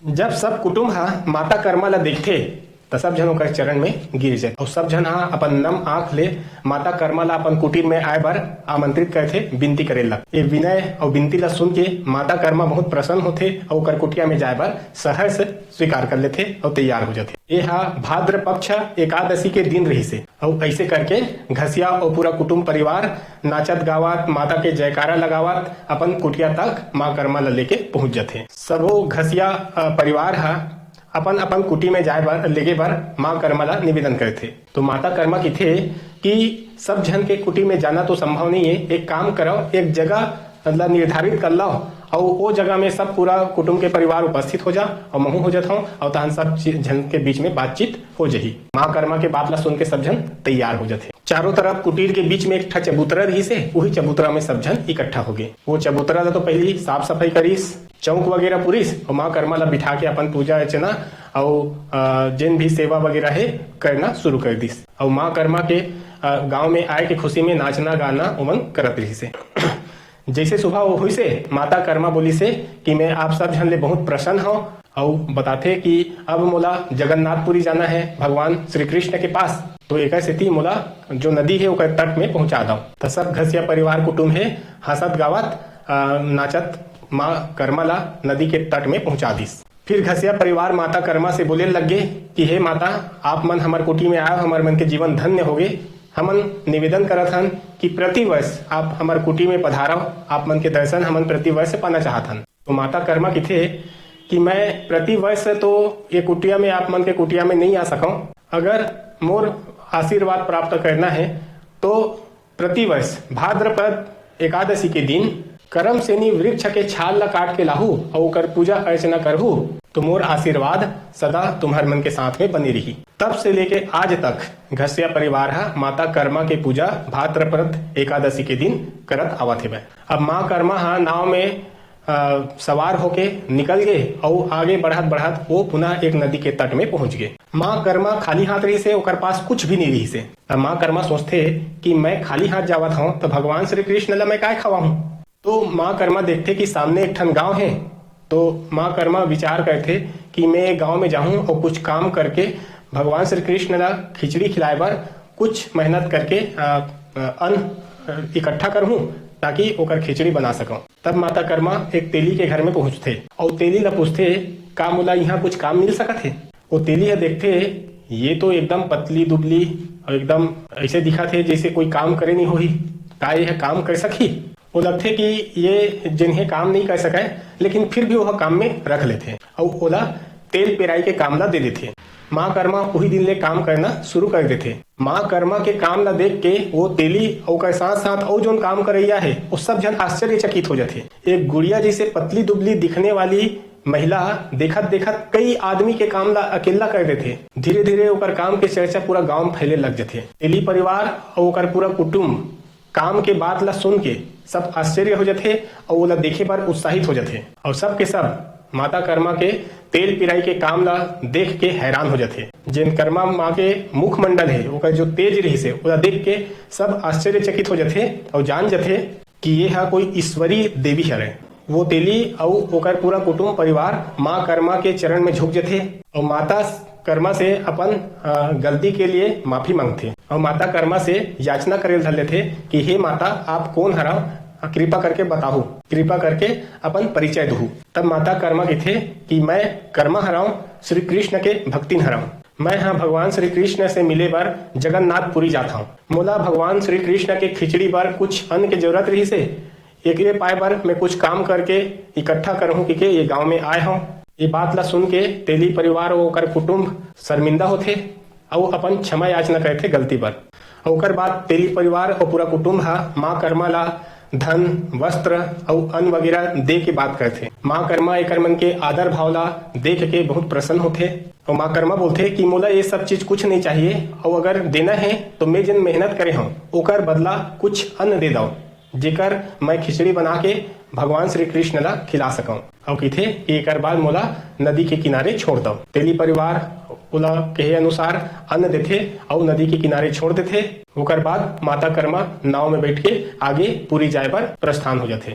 जब सब कुटुंब हा माता कर्मा ला देखथे त सब झन ओकर चरण में गिर जाए और सब झन हा अपन नम आंख ले माता कर्मा ला अपन कुटीर में आए बर आमंत्रित करथे, विनती करेला। ये विनय और विनती ला सुन के माता कर्मा बहुत प्रसन्न होथे और ओकर कुटिया में जाए बर सहर्ष स्वीकार कर लेथे और तैयार हो जाथे। ये हा भाद्र पक्ष एकादशी के दिन रहिसे और ऐसे करके घसिया और पूरा कुटुंब परिवार नाचत गावत माता के जयकारा लगावत अपन कुटिया तक माँ कर्मा ला लेके पहुंच जाथे। सबो घसिया परिवार हा अपन अपन कुटी में जाए बर लेगे बर माँ कर्मा ला निवेदन करथे। तो माता कर्मा किथे कि सब जन के कुटी में जाना तो संभव नहीं है, एक काम करो, एक जगह मतलब निर्धारित कर लो और वो जगह में सब पूरा कुटुंब के परिवार उपस्थित हो जा और महू हो जाता हूँ और तहन सब जन के बीच में बातचीत हो जाही। माँ कर्मा के बात ला सुन के सब जन तैयार हो जाते। चारों तरफ कुटीर के बीच में एक ठा चबूतरा रही से, वही चबूतरा में सब जन इकट्ठा हो गए। वो चबूतरा ला तो पहली साफ सफाई करीस, चौक वगैरह पुरिस और माँ कर्मा ला बिठा के अपन पूजा अर्चना और जिन भी सेवा वगैरह है करना शुरू कर दिस और माँ कर्मा के गांव में आए के खुशी में नाचना गाना उमंग करत रही से। जैसे सुबह वो हुई से माता कर्मा बोली से कि मैं आप सब जन ले बहुत प्रसन्न हूँ और बताते कि अब मोला जगन्नाथपुरी जाना है भगवान श्री कृष्ण के पास, तो एक स्थिति मोला जो नदी है वो तट में पहुंचा दो। तो सब घसिया परिवार कुटुंब है हंसत गावत नाचत माँ कर्मा ला नदी के तट में पहुंचा दिस। फिर घसिया परिवार माता कर्मा से बोले लग गए कि हे माता, आप मन हमार कुटी में आए, हमार मन के जीवन धन्य हो गए। हमन निवेदन करत हन कि प्रति वर्ष आप हमार कुटी में पधारो, आप मन के दर्शन हमन प्रति वर्ष पाना चाहत हन। तो माता कर्मा किथे कि मैं प्रति वर्ष तो ये कुटिया में आप मन के कुटिया में नहीं आ सकूं, अगर मोर आशीर्वाद प्राप्त करना है तो प्रति वर्ष भाद्रपद एकादशी के दिन करम सेनी वृक्ष के छाल ला काट के लाहू और ओकर पूजा अर्चना करहू तो मोर आशीर्वाद सदा तुम्हार मन के साथ में बनी रही। तब से लेके आज तक घसिया परिवार हा माता कर्मा के पूजा भाद्रपद एकादशी के दिन करत आवत है। अब माँ कर्मा हा नाव में सवार होके निकल गए और आगे बढ़त बढ़त वो पुनः एक नदी के तट में पहुंच गए। माँ कर्मा खाली हाथ रही से, ओकर पास कुछ भी नहीं रही से। माँ कर्मा सोचते कि मैं खाली हाथ जावत हूँ तो भगवान श्री कृष्ण ला मैं काय खवाऊं। तो माँ कर्मा देखते कि सामने एक ठन गांव है, तो माँ कर्मा विचार करते कि मैं गांव में जाऊं और कुछ काम करके भगवान श्री कृष्ण ला खिचड़ी खिलाए बर कुछ मेहनत करके अन्न इकट्ठा करूं ताकि ओकर खिचड़ी बना सकूं। तब माता कर्मा एक तेली के घर में पहुंचते और तेली ला पूछते का मोला यहाँ कुछ काम मिल सकत है। वो तेली है देखते ये तो एकदम पतली दुबली और एकदम ऐसे दिखा थे जैसे कोई काम करे नहीं होही, का यह काम कर सकी। वो लगते कि ये जिन्हें काम नहीं कर सके लेकिन फिर भी वह काम में रख लेते और ओला तेल पेराई के काम ला दे देते। माँ कर्मा वही दिन ले काम करना शुरू कर देते। माँ कर्मा के काम ला देख के वो तेली और साथ साथ और जो काम करैया है वो सब जन आश्चर्यचकित हो जाते। एक गुड़िया जैसे पतली दुबली दिखने वाली महिला देखत देखत कई आदमी के काम ला अकेला कर देते। धीरे धीरे ओकर काम के चर्चा पूरा गांव में फैले लग जाते। तेली परिवार और ओकर पूरा कुटुंब काम के बात ला सुन के सब आश्चर्य हो जाते और वो ला देखे पर उत्साहित हो जाते और सब के सब माता कर्मा के तेल पिराई के काम ला देख के हैरान हो जाते। जिन कर्मा माँ के मुखमंडल है ओकर जो तेज रही से ओला देख के सब आश्चर्यचकित हो जाते और जान जाते कि ये हा कोई ईश्वरीय देवी हरे। वो तेली और ओकर पूरा कुटुंब परिवार माँ कर्मा के चरण में झुक जाते और माता कर्मा से अपन गलती के लिए माफी मांगते और माता कर्मा से याचना करे धर थे कि हे माता, आप कौन हराओ, कृपा करके बताओ, कृपा करके अपन परिचय दू। तब माता कर्मा कहते कि मैं कर्मा हराऊं श्री कृष्ण के भक्तिन हराऊं। मैं हाँ भगवान श्री कृष्ण से मिले बार जगन्नाथपुरी जाता हूँ। मोला भगवान श्री कृष्ण के खिचड़ी बार कुछ अन्न की जरूरत रही से, एक पाए बार मैं कुछ काम करके इकट्ठा करहूँ कि ये गाँव में आए हूँ। ये बात ला सुन के तेली परिवार और ओकर कुटुंब शर्मिंदा होते और अपन क्षमा याचना करते गलती पर। और ओकर बाद तेली परिवार और पूरा कुटुंब हा माँ कर्मा ला धन वस्त्र और अन्न वगैरह दे के बात करते। माँ कर्मा एक मन के आदर भाव ला देख के बहुत प्रसन्न होते और माँ कर्मा बोलते कि मोला ये सब चीज कुछ नहीं चाहिए और अगर देना है तो मैं जिन मेहनत करे हूँ ओकर बदला कुछ अन्न दे दो जेकर मैं खिचड़ी बना के भगवान श्री कृष्ण ला खिला सकूं। और किथे एक बाद मोला नदी के किनारे छोड़ दो। तेली परिवार ओला कहे अनुसार अन्न देते और नदी के किनारे छोड़ देते। ओकर बाद माता कर्मा नाव में बैठ के आगे पूरी जाए पर प्रस्थान हो जाते।